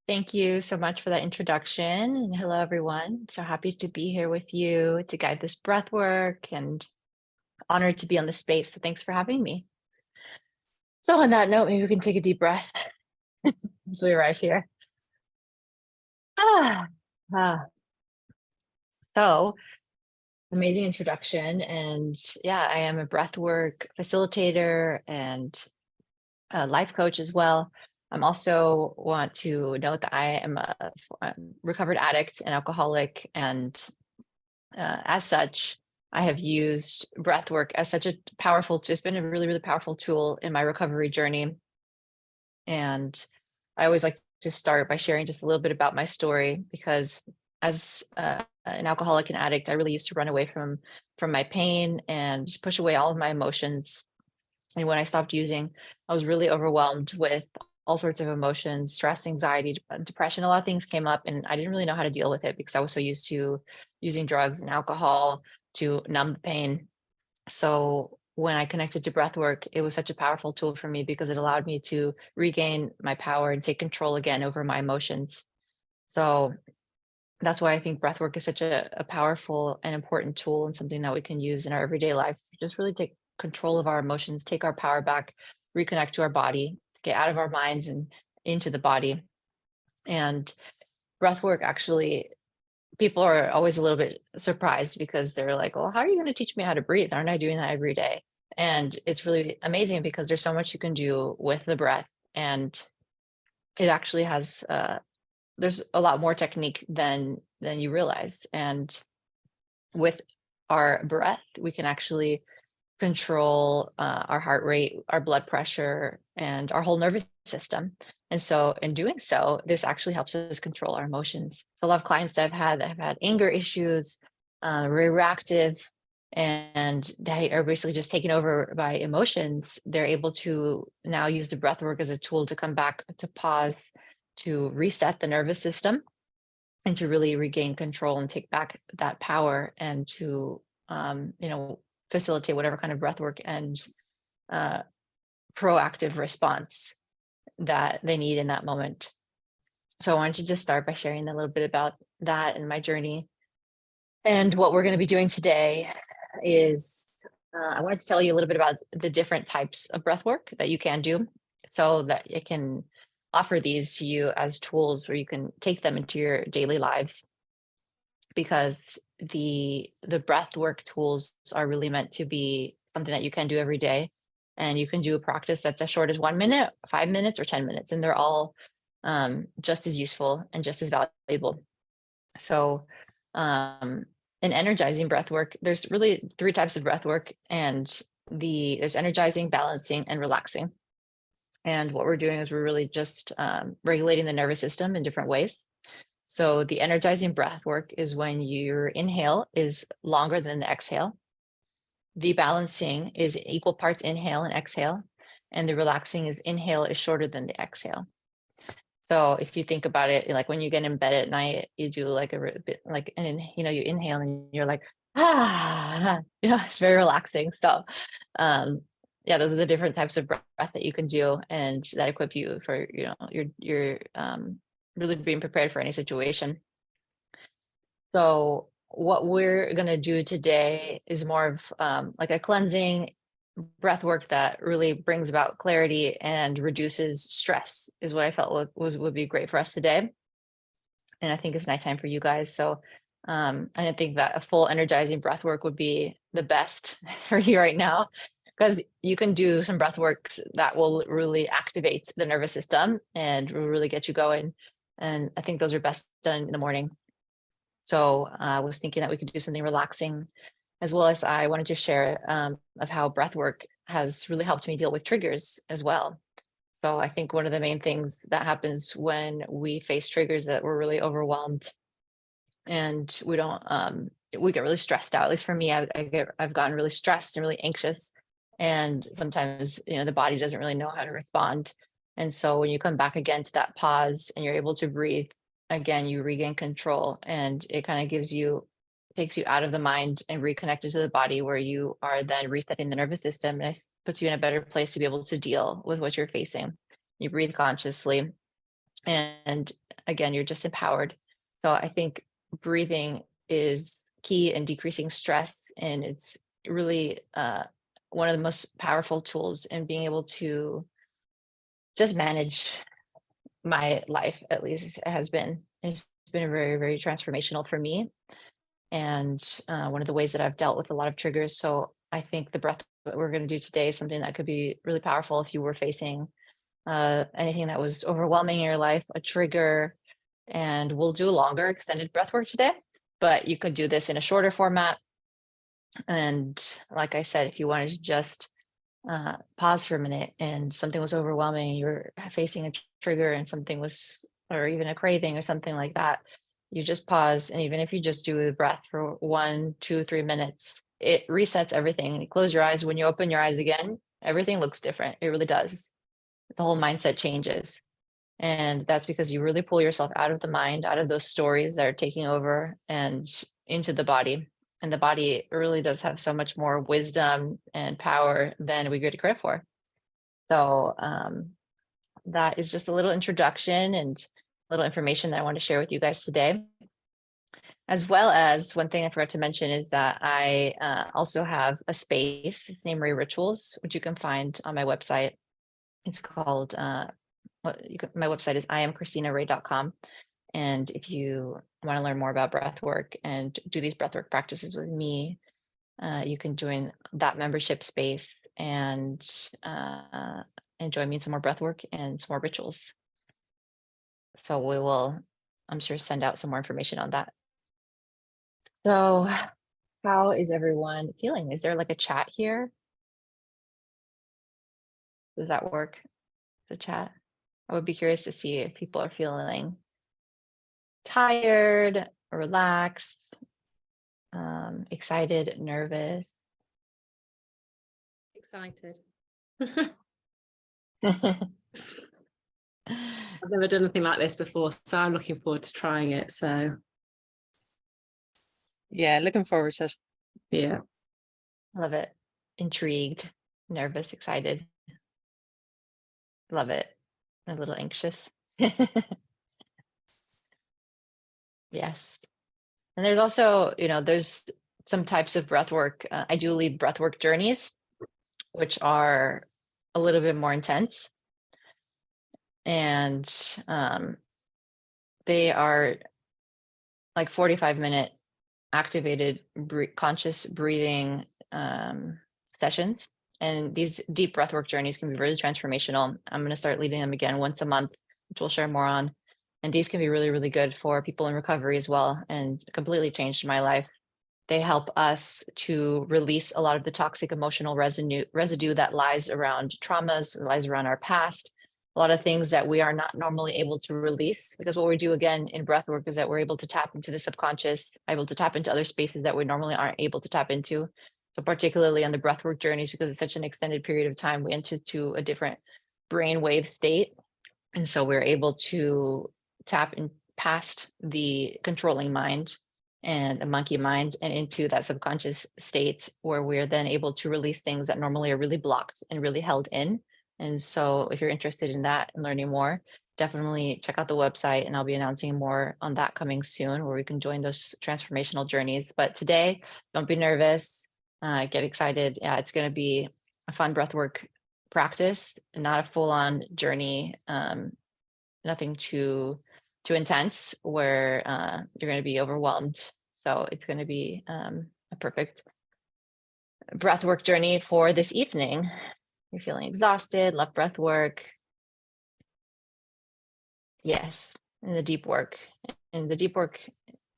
Thank you so much for that introduction. And hello, everyone. I'm so happy to be here with you to guide this breath work and honored to be on this space. So thanks for having me. So, on that note, maybe we can take a deep breath as we arrive here. Ah, ah. So, amazing introduction. And yeah, I am a breath work facilitator and a life coach as well. I'm also want to note that I am a recovered addict and alcoholic, and as such, I have used breath work as such a powerful, it's been a really, really powerful tool in my recovery journey. And I always like to start by sharing just a little bit about my story because as an alcoholic and addict, I really used to run away from my pain and push away all of my emotions. And when I stopped using, I was really overwhelmed with all sorts of emotions, stress, anxiety, depression. A lot of things came up, and I didn't really know how to deal with it because I was so used to using drugs and alcohol to numb the pain. So when I connected to breath work, it was such a powerful tool for me because it allowed me to regain my power and take control again over my emotions. So that's why I think breath work is such a powerful and important tool and something that we can use in our everyday life. Just really take control of our emotions, take our power back, reconnect to our body, to get out of our minds and into the body. And breath work actually, people are always a little bit surprised because they're like, well, how are you going to teach me how to breathe? Aren't I doing that every day? And it's really amazing because there's so much you can do with the breath. And it actually has there's a lot more technique than you realize. And with our breath, we can actually control our heart rate, our blood pressure, and our whole nervous system. And so, in doing so, this actually helps us control our emotions. So, a lot of clients that have had anger issues, very reactive, and they are basically just taken over by emotions. They're able to now use the breath work as a tool to come back, to pause, to reset the nervous system, and to really regain control and take back that power, and to facilitate whatever kind of breath work and uh, proactive response that they need in that moment. So I wanted to just start by sharing a little bit about that and my journey. And what we're going to be doing today is I wanted to tell you a little bit about the different types of breath work that you can do so that it can offer these to you as tools where you can take them into your daily lives, because the breath work tools are really meant to be something that you can do every day, and you can do a practice that's as short as 1 minute, 5 minutes, or 10 minutes, and they're all just as useful and just as valuable. So um in energizing breath work, there's really three types of breath work, and there's energizing, balancing, and relaxing. And what we're doing is we're really just regulating the nervous system in different ways. So the energizing breath work is when your inhale is longer than the exhale. The balancing is equal parts inhale and exhale. And the relaxing is inhale is shorter than the exhale. So if you think about it, like when you get in bed at night, you do like a bit like, and you inhale and you're like, it's very relaxing. So, um, yeah, those are the different types of breath that you can do, and that equip you for, your really being prepared for any situation. So what we're going to do today is more of like a cleansing breath work that really brings about clarity and reduces stress, is what I felt would be great for us today. And I think it's nighttime for you guys. So I think that a full energizing breath work would be the best for you right now, because you can do some breath works that will really activate the nervous system and will really get you going. And I think those are best done in the morning. So I was thinking that we could do something relaxing, as well as I wanted to share of how breath work has really helped me deal with triggers as well. So I think one of the main things that happens when we face triggers, that we're really overwhelmed and we get really stressed out. At least for me, I've gotten really stressed and really anxious, and sometimes the body doesn't really know how to respond. And so when you come back again to that pause and you're able to breathe again, you regain control, and it kind of takes you out of the mind and reconnected to the body, where you are then resetting the nervous system, and it puts you in a better place to be able to deal with what you're facing. You breathe consciously, and again, you're just empowered. So I think breathing is key in decreasing stress, and it's really one of the most powerful tools in being able to just manage my life. At least it has been. It's been very, very transformational for me, and one of the ways that I've dealt with a lot of triggers. So I think the breath that we're going to do today is something that could be really powerful if you were facing anything that was overwhelming in your life, a trigger. And we'll do longer extended breath work today, but you could do this in a shorter format. And like I said, if you wanted to just pause for a minute and something was overwhelming, you're facing a trigger and something was, or even a craving or something like that, you just pause. And even if you just do the breath for 1, 2, 3 minutes, it resets everything. You close your eyes. When you open your eyes again, everything looks different. It really does. The whole mindset changes. And that's because you really pull yourself out of the mind, out of those stories that are taking over, and into the body. And the body really does have so much more wisdom and power than we get credit for. So that is just a little introduction and little information that I want to share with you guys today. As well as, one thing I forgot to mention is that I also have a space. It's named Rae Rituals, which you can find on my website. It's called my website is iamchristinarae.com. And if you want to learn more about breath work and do these breathwork practices with me, you can join that membership space and join me in some more breath work and some more rituals. So we will, I'm sure, send out some more information on that. So how is everyone feeling? Is there like a chat here? Does that work? The chat? I would be curious to see if people are feeling tired, relaxed, excited, nervous. Excited. Love I've never done anything like this before, so I'm looking forward to trying it. So yeah, looking forward to it. yeah. it. Intrigued, nervous, excited. Love it. A little anxious. Yes. And there's also, there's some types of breath work. I do lead breath work journeys, which are a little bit more intense. And they are like 45-minute activated conscious breathing sessions. And these deep breathwork journeys can be really transformational. I'm going to start leading them again once a month, which we'll share more on. And these can be really, really good for people in recovery as well, and completely changed my life. They help us to release a lot of the toxic emotional residue that lies around traumas, lies around our past, a lot of things that we are not normally able to release, because what we do again in breath work is that we're able to tap into the subconscious, able to tap into other spaces that we normally aren't able to tap into. So particularly on the breath work journeys, because it's such an extended period of time, we enter to a different brainwave state. And so we're able to tap in past the controlling mind and the monkey mind and into that subconscious state, where we're then able to release things that normally are really blocked and really held in. And so if you're interested in that and learning more, definitely check out the website, and I'll be announcing more on that coming soon, where we can join those transformational journeys. But today, don't be nervous, get excited. Yeah, it's going to be a fun breathwork practice, not a full-on journey, nothing too intense where you're going to be overwhelmed. So it's going to be a perfect breathwork journey for this evening. You're feeling exhausted, love breath work. Yes, and the deep work. And the deep work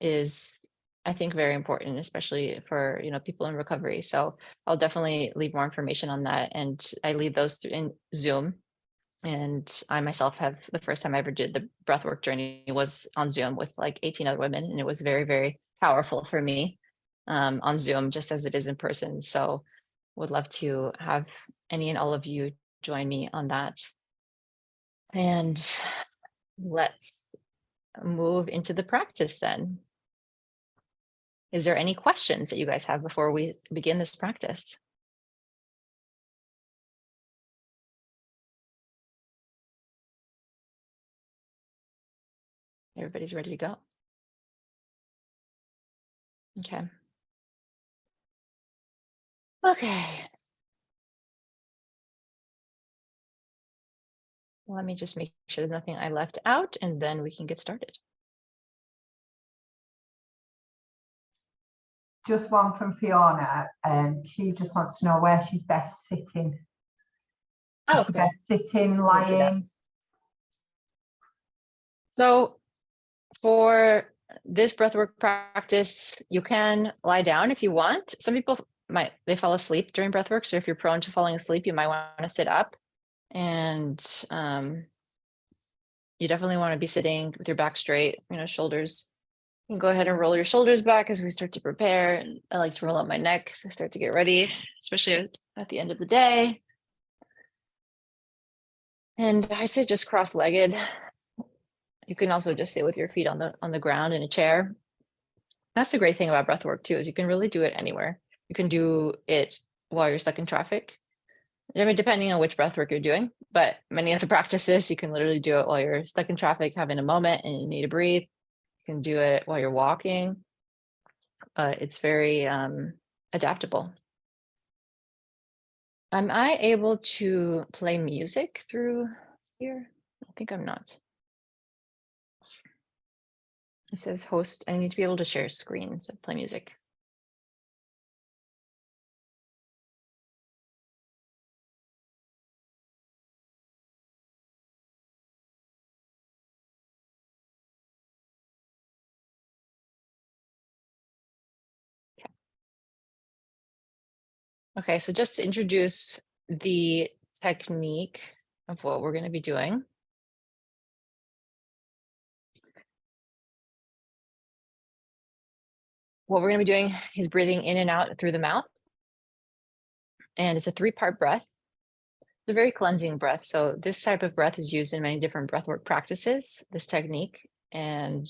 is, I think, very important, especially for people in recovery. So I'll definitely leave more information on that. And I lead those in Zoom. And I myself have, the first time I ever did the breathwork journey was on Zoom with like 18 other women. And it was very, very powerful for me on Zoom, just as it is in person. So would love to have any and all of you join me on that. And let's move into the practice then. Is there any questions that you guys have before we begin this practice? Everybody's ready to go. Okay. Okay. Let me just make sure there's nothing I left out, and then we can get started. Just one from Fiona, and she just wants to know where she's best sitting. Oh, Is she okay. best sitting, can see that. lying? So for this breathwork practice, you can lie down if you want. Some people they fall asleep during breathwork. So if you're prone to falling asleep, you might want to sit up, and you definitely want to be sitting with your back straight, shoulders. You can go ahead and roll your shoulders back as we start to prepare. And I like to roll up my neck as I start to get ready, especially at the end of the day. And I sit just cross-legged. You can also just sit with your feet on the ground in a chair. That's the great thing about breath work too, is you can really do it anywhere. You can do it while you're stuck in traffic. I mean, depending on which breath work you're doing, but many of the practices, you can literally do it while you're stuck in traffic, having a moment and you need to breathe. You can do it while you're walking. It's very adaptable. Am I able to play music through here? I think I'm not. It says host. I need to be able to share screen, so play music. Okay, so just to introduce the technique of what we're going to be doing. What we're going to be doing is breathing in and out through the mouth. And it's a 3-part breath. It's a very cleansing breath. So this type of breath is used in many different breathwork practices, this technique. And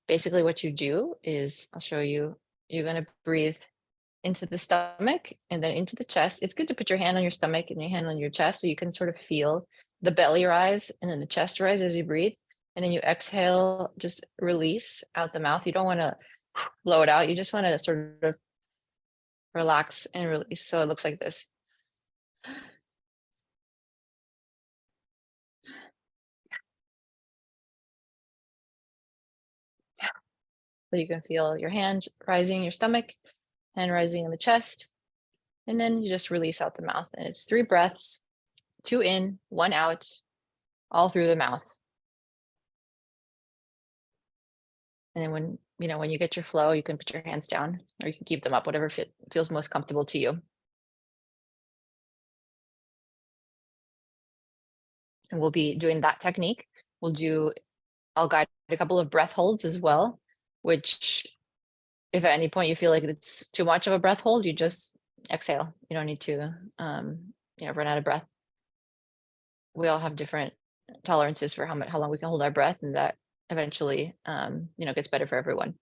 basically what you do is, I'll show you, you're going to breathe into the stomach and then into the chest. It's good to put your hand on your stomach and your hand on your chest so you can sort of feel the belly rise and then the chest rise as you breathe. And then you exhale, just release out the mouth. You don't want to blow it out. You just want to sort of relax and release. So it looks like this. So you can feel your hand rising in your stomach, hand rising in the chest, and then you just release out the mouth. And it's 3 breaths, 2 in, 1 out, all through the mouth. And then when you get your flow, you can put your hands down or you can keep them up, whatever feels most comfortable to you. And we'll be doing that technique. I'll guide a couple of breath holds as well, which if at any point you feel like it's too much of a breath hold, you just exhale. You don't need to run out of breath. We all have different tolerances for how long we can hold our breath, and that eventually gets better for everyone.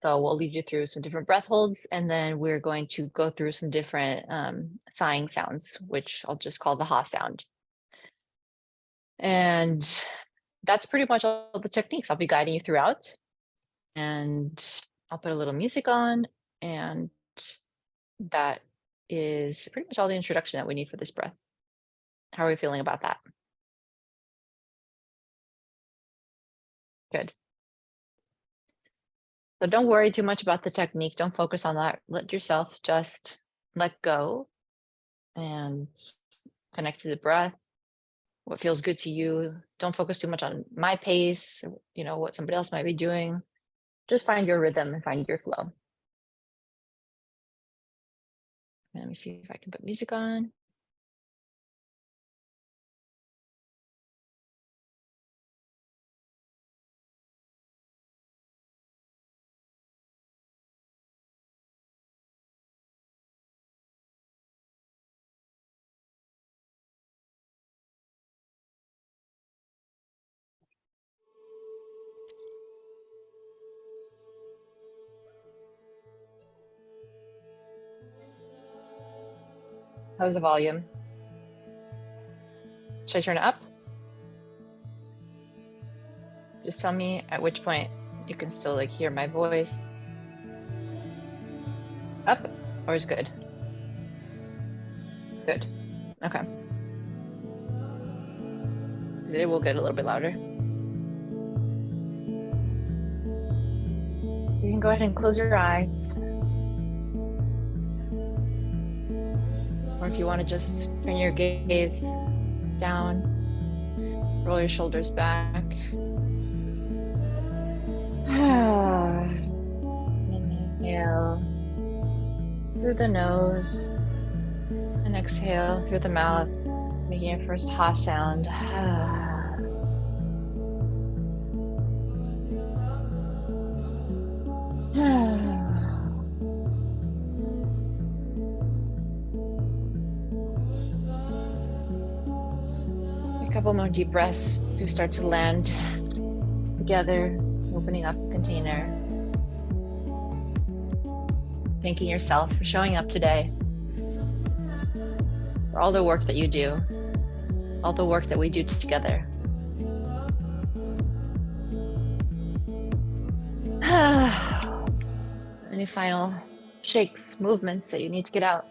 So we'll lead you through some different breath holds, and then we're going to go through some different sighing sounds, which I'll just call the ha sound. And that's pretty much all the techniques. I'll be guiding you throughout, and I'll put a little music on, and that is pretty much all the introduction that we need for this breath. How are we feeling about that? Good. So don't worry too much about the technique. Don't focus on that. Let yourself just let go and connect to the breath, what feels good to you. Don't focus too much on my pace, what somebody else might be doing. Just find your rhythm and find your flow. Let me see if I can put music on. How's the volume? Should I turn it up? Just tell me at which point you can still like hear my voice. Up or is good? Good. Okay. It will get a little bit louder. You can go ahead and close your eyes. Or if you want to just turn your gaze down, roll your shoulders back. Inhale through the nose and exhale through the mouth, making your first ha sound. A couple more deep breaths to start to land together, opening up the container. Thanking yourself for showing up today, for all the work that you do, all the work that we do together. Any final shakes, movements that you need to get out?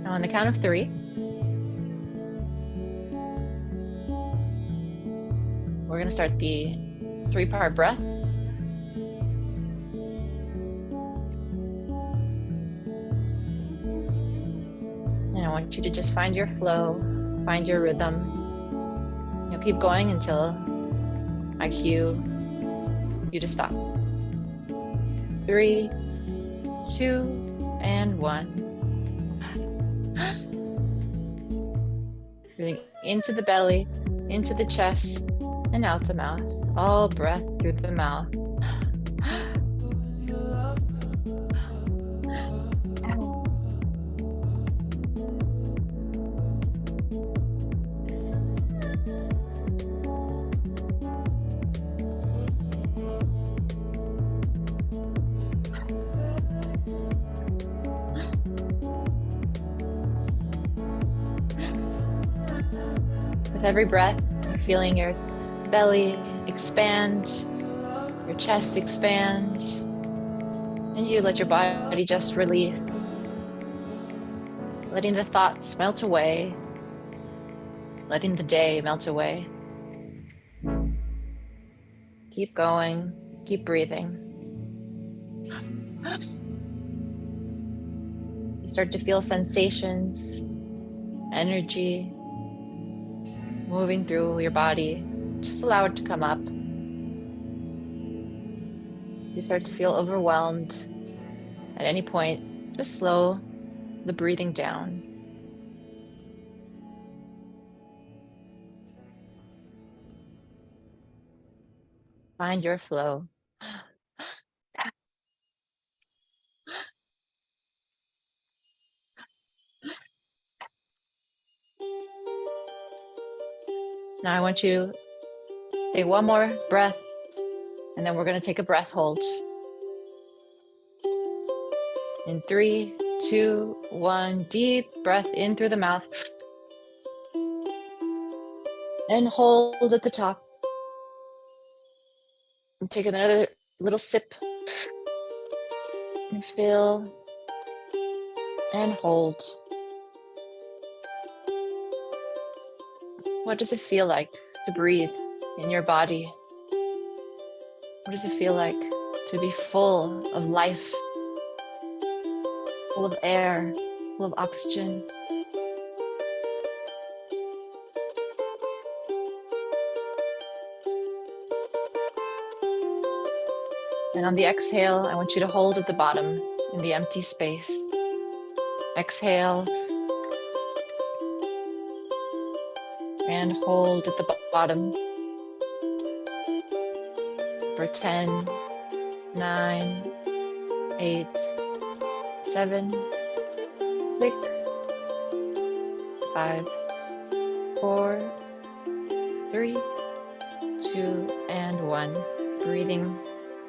Now on the count of 3, we're going to start the 3-part breath. And I want you to just find your flow, find your rhythm. You'll keep going until I cue you to stop. 3, 2, and 1. Breathing into the belly, into the chest, and out the mouth. All breath through the mouth. With every breath, you're feeling your belly expand, your chest expand, and you let your body just release, letting the thoughts melt away, letting the day melt away. Keep going, keep breathing. You start to feel sensations, energy moving through your body. Just allow it to come up. You start to feel overwhelmed. At any point, just slow the breathing down. Find your flow. Now I want you to take one more breath, and then we're going to take a breath hold. In 3, 2, 1, deep breath in through the mouth. And hold at the top. And take another little sip. And fill. And hold. What does it feel like to breathe in your body? What does it feel like to be full of life, full of air, full of oxygen? And on the exhale, I want you to hold at the bottom in the empty space. Exhale. And hold at the bottom for 10, 9, 8, 7, 6, 5, 4, 3, 2, and 1. Breathing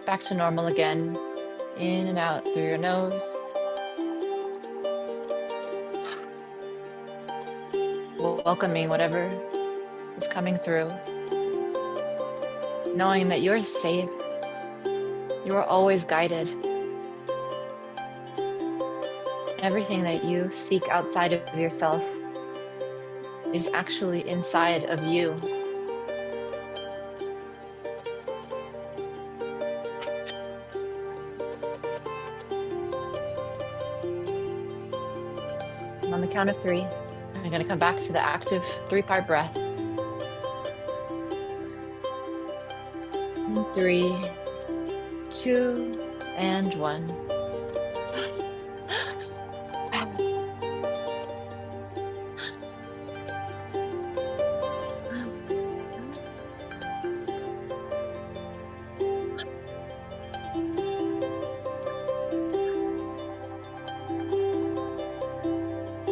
back to normal again. In and out through your nose. Welcoming whatever is coming through. Knowing that you're safe. You are always guided. Everything that you seek outside of yourself is actually inside of you. On the count of 3, I'm going to come back to the active 3-part breath. 3, 2, and 1.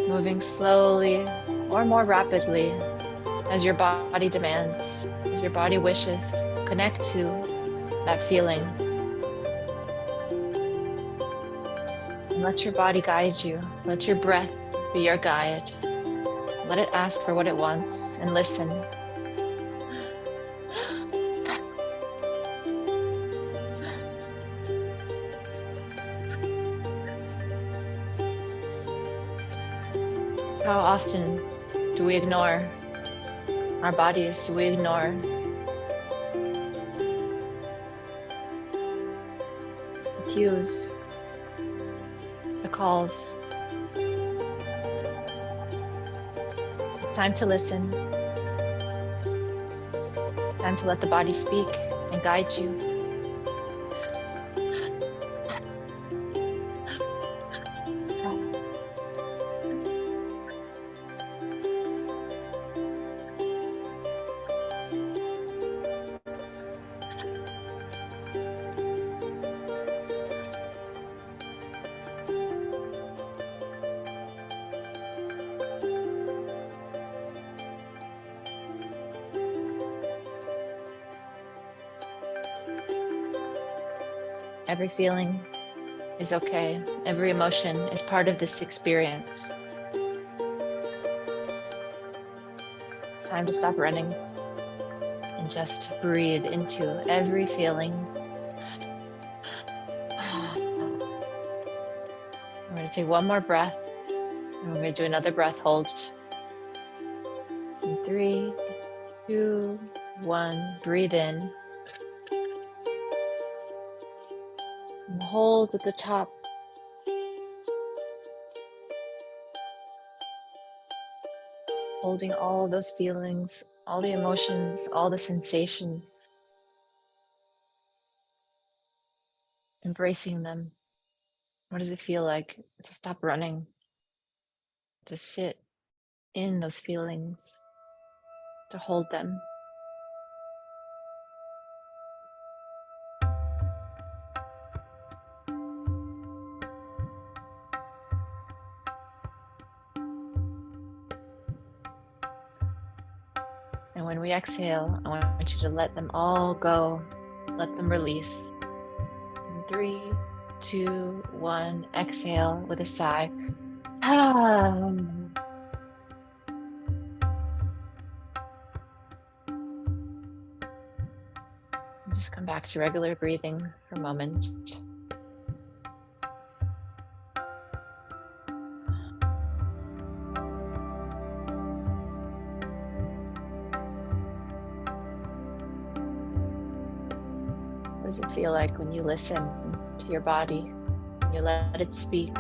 Moving slowly or more rapidly as your body demands, as your body wishes. Connect to that feeling. And let your body guide you. Let your breath be your guide. Let it ask for what it wants and listen. How often do we ignore our bodies? Do we ignore the cues, the calls? It's time to listen. Time to let the body speak and guide you. Every feeling is okay. Every emotion is part of this experience. It's time to stop running and just breathe into every feeling. We're going to take one more breath, and we're going to do another breath hold. In 3, 2, 1, breathe in. And hold at the top. Holding all those feelings, all the emotions, all the sensations. Embracing them. What does it feel like to stop running? To sit in those feelings, to hold them. And when we exhale, I want you to let them all go. Let them release. In 3, 2, 1, exhale with a sigh. Just come back to regular breathing for a moment. What does it feel like when you listen to your body? When you let it speak?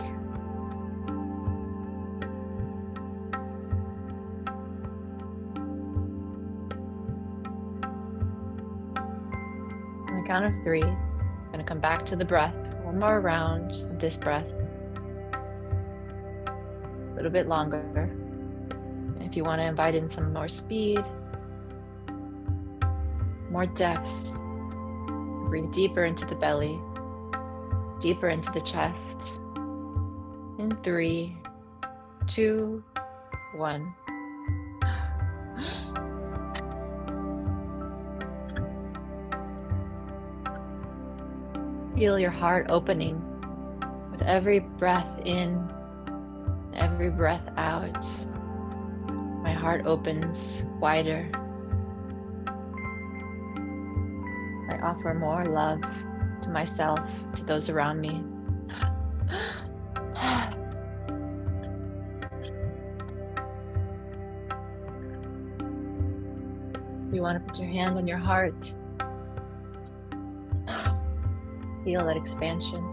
On the count of 3, I'm going to come back to the breath. One more round of this breath. A little bit longer. And if you want to invite in some more speed, more depth, breathe deeper into the belly, deeper into the chest. In 3, 2, 1. Feel your heart opening with every breath in, every breath out. My heart opens wider. I offer more love to myself, to those around me. You want to put your hand on your heart. Feel that expansion.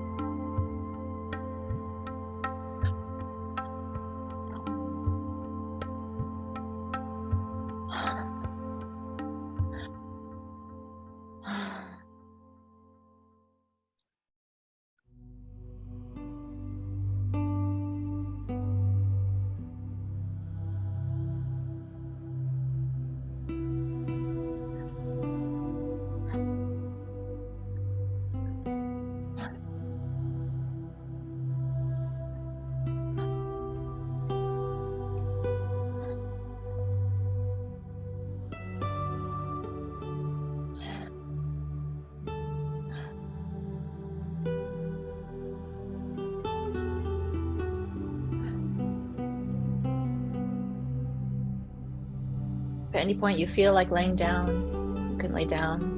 If at any point you feel like laying down, you can lay down.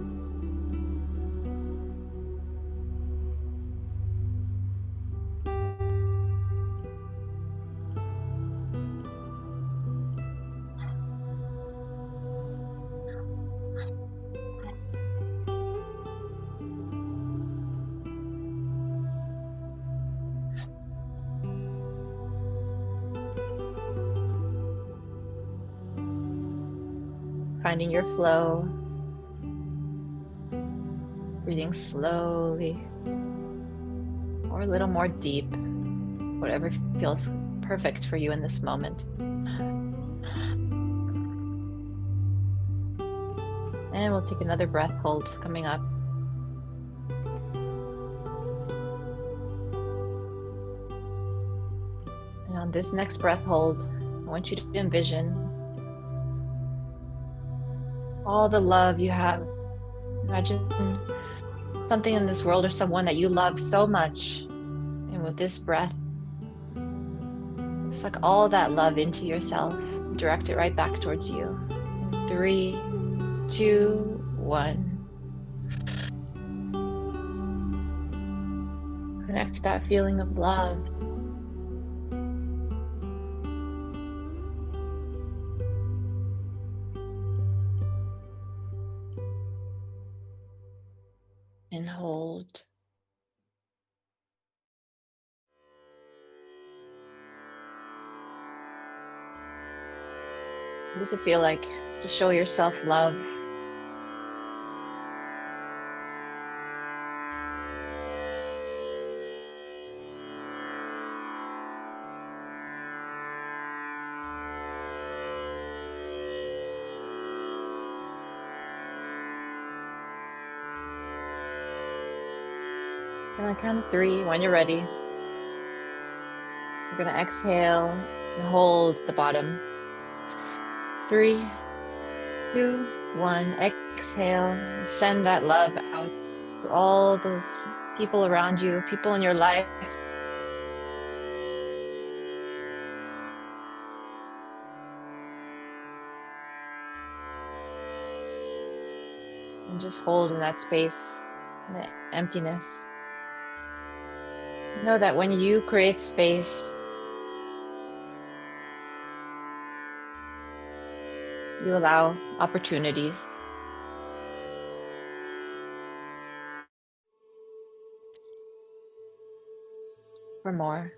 Finding your flow, breathing slowly or a little more deep, whatever feels perfect for you in this moment. And we'll take another breath hold coming up. And on this next breath hold, I want you to envision all the love you have. Imagine something in this world or someone that you love so much. And with this breath, suck all that love into yourself. Direct it right back towards you. 3, 2, 1. Connect that feeling of love. And hold. What does it feel like to show yourself love? And on the count of 3, when you're ready, you're gonna exhale and hold the bottom. 3, 2, 1. Exhale. Send that love out to all those people around you, people in your life. And just hold in that space, in the emptiness. Know that when you create space, you allow opportunities. For more.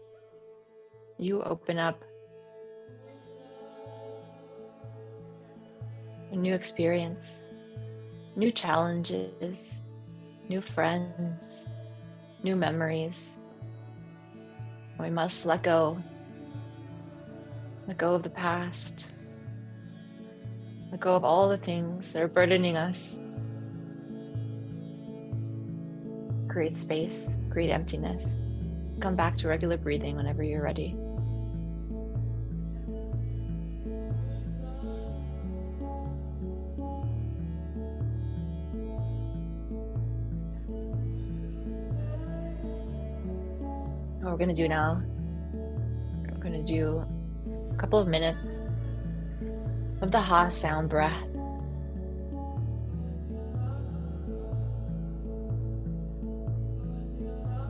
You open up a new experience, new challenges, new friends, new memories. We must let go of the past, let go of all the things that are burdening us. Create space, create emptiness. Come back to regular breathing whenever you're ready. we're going to do now, we're going to do a couple of minutes of the ha sound breath.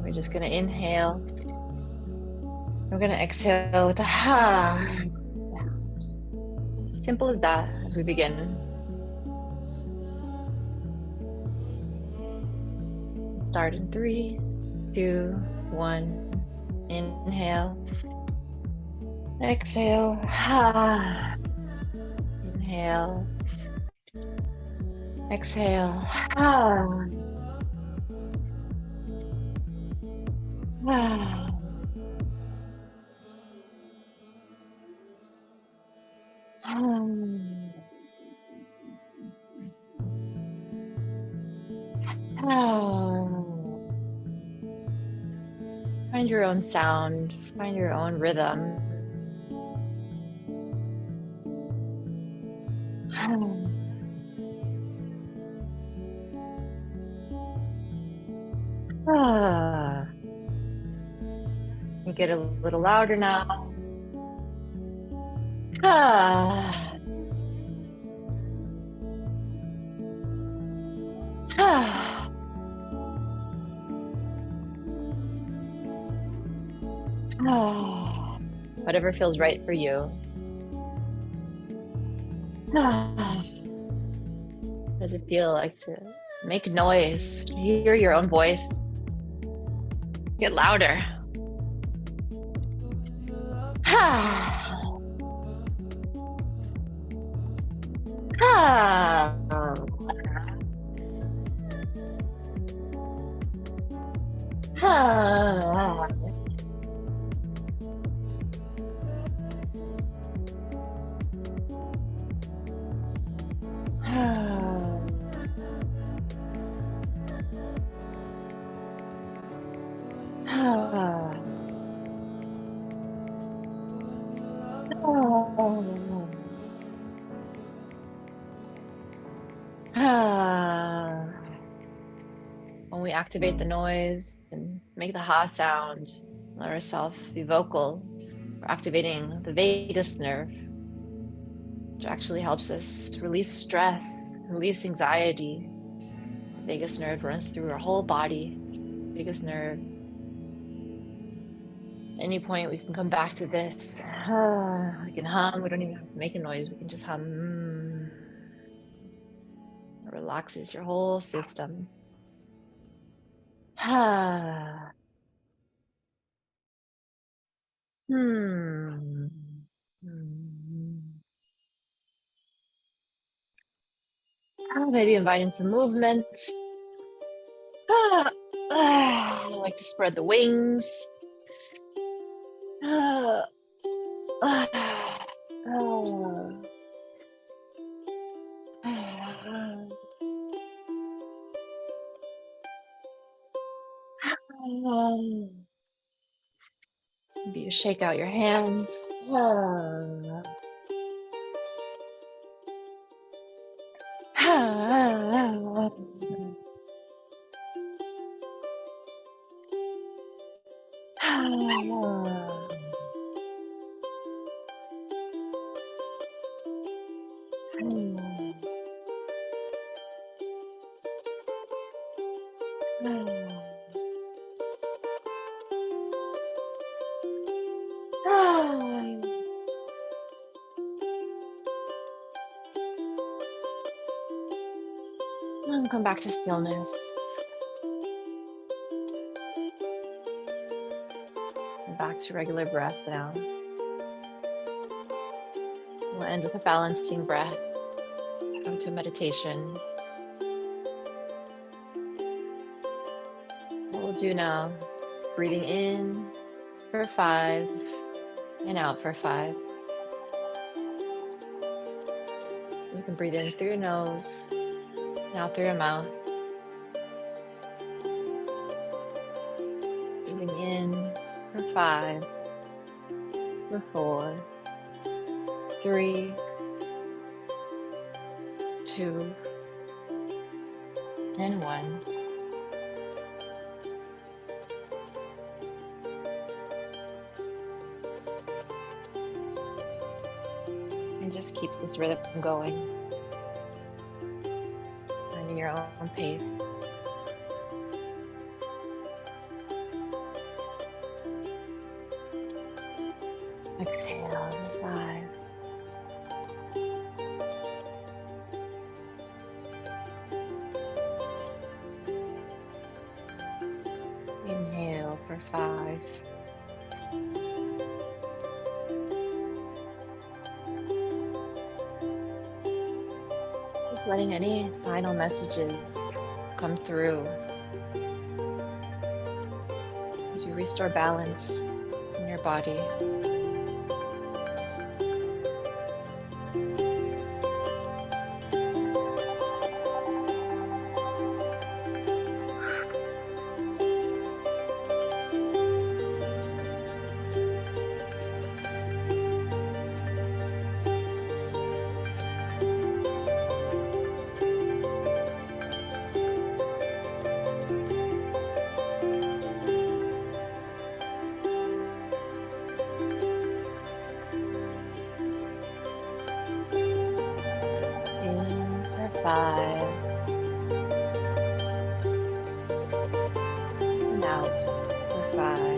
We're just going to inhale. We're going to exhale with a ha sound. Simple as that as we begin. Start in 3, 2, 1. Inhale. Exhale. Ha. Inhale. Exhale. Ha. Ah. Find your own sound, find your own rhythm. You get a little louder now. Ah. Ah. Ah. Whatever feels right for you. Ah. What does it feel like to make noise, to hear your own voice? Get louder. Ah. Ah. Ah. When we activate the noise and make the ha sound, let ourselves be vocal. We're activating the vagus nerve, which actually helps us release stress, release anxiety. The vagus nerve runs through our whole body. Vagus nerve. At any point, we can come back to this. We can hum. We don't even have to make a noise. We can just hum. It relaxes your whole system. Maybe invite in some movement. I like to spread the wings. Maybe you shake out your hands. And come back to stillness. And back to regular breath now. We'll end with a balancing breath. Come to meditation. What we'll do now, breathing in for 5 and out for 5. You can breathe in through your nose, and out through your mouth. Breathing in for 5, for 4, 3, 2, and 1. just keep this rhythm going. Finding your own pace. Exhale for 5. Inhale for 5. Just letting any final messages come through as you restore balance in your body. In for 5. And out for 5.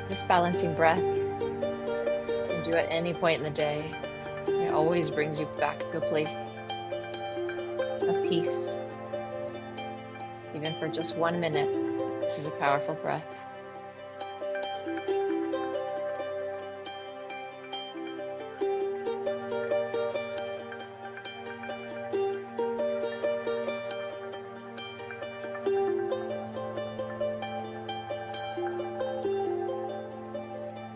Just balancing breath. You can do at any point in the day. It always brings you back to a place of peace. Even for just 1 minute, this is a powerful breath.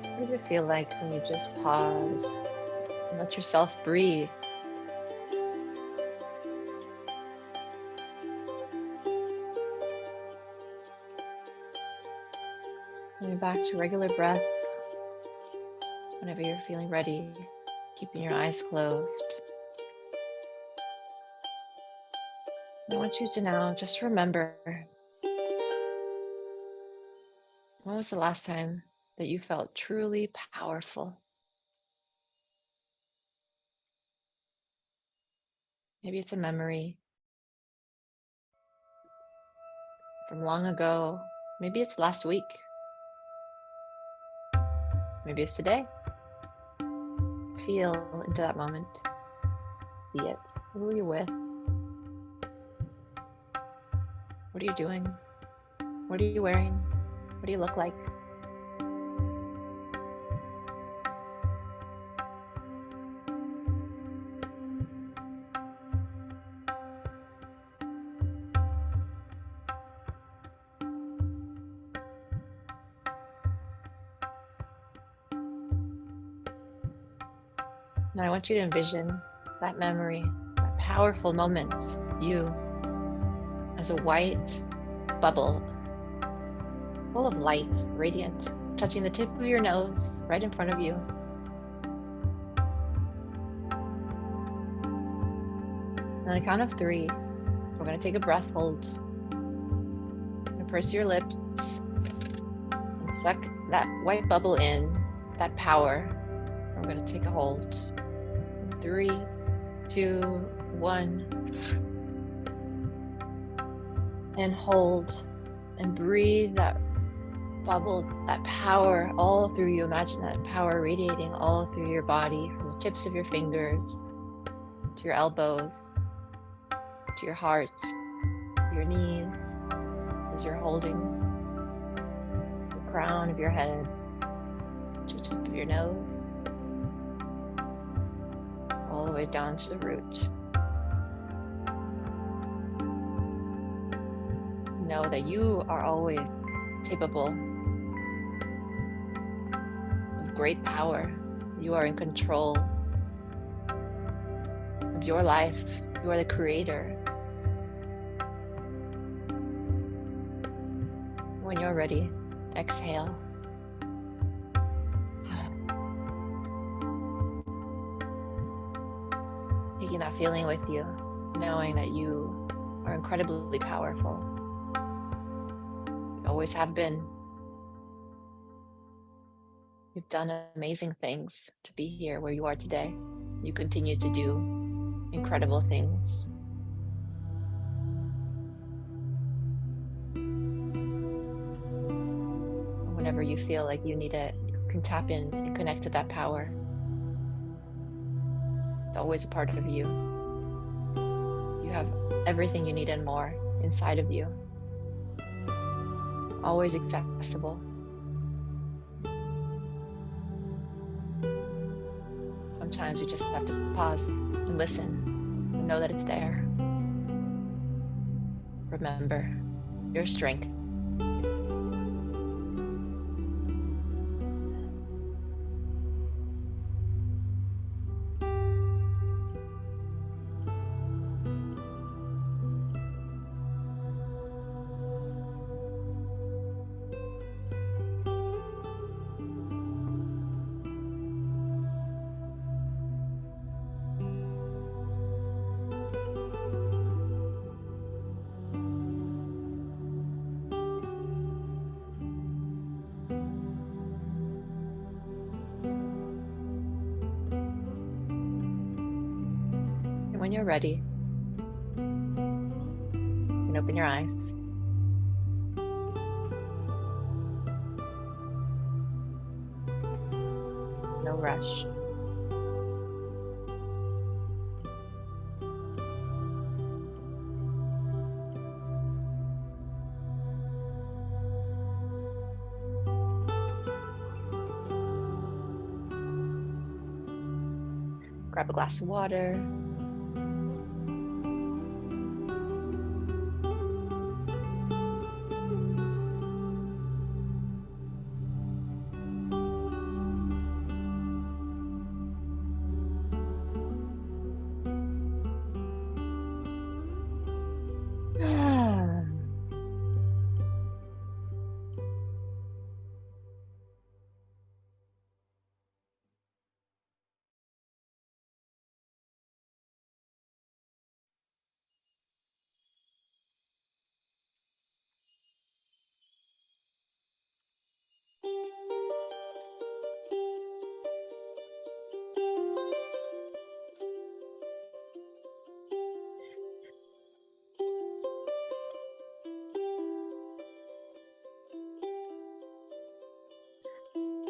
What does it feel like when you just pause and let yourself breathe? Coming back to regular breath whenever you're feeling ready, keeping your eyes closed. I want you to now just remember, when was the last time that you felt truly powerful? Maybe it's a memory from long ago. Maybe it's last week. Maybe it's today. Feel into that moment. See it. Who are you with? What are you doing? What are you wearing? What do you look like? Now I want you to envision that memory, that powerful moment, you as a white bubble, full of light, radiant, touching the tip of your nose right in front of you. On a count of 3, we're going to take a breath hold. And purse your lips and suck that white bubble in, that power. We're going to take a hold. 3, 2, 1. And hold and breathe that bubble, that power all through you. Imagine that power radiating all through your body, from the tips of your fingers to your elbows, to your heart, to your knees, as you're holding the crown of your head to the tip of your nose, all the way down to the root. Know that you are always capable of great power. You are in control of your life. You are the creator. When you're ready, exhale. taking that feeling with you, knowing that you are incredibly powerful. You always have been. You've done amazing things to be here where you are today. You continue to do incredible things. Whenever you feel like you need it, you can tap in and connect to that power. It's always a part of you. You have everything you need and more inside of you. Always accessible. Sometimes you just have to pause and listen and know that it's there. Remember your strength. And when you're ready, you can open your eyes. No rush. Grab a glass of water.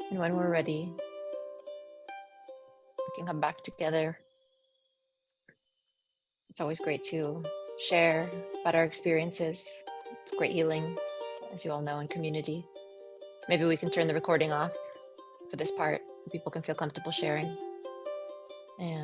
And when we're ready, we can come back together. It's always great to share about our experiences. Great healing, as you all know, in community. Maybe we can turn the recording off for this part so people can feel comfortable sharing.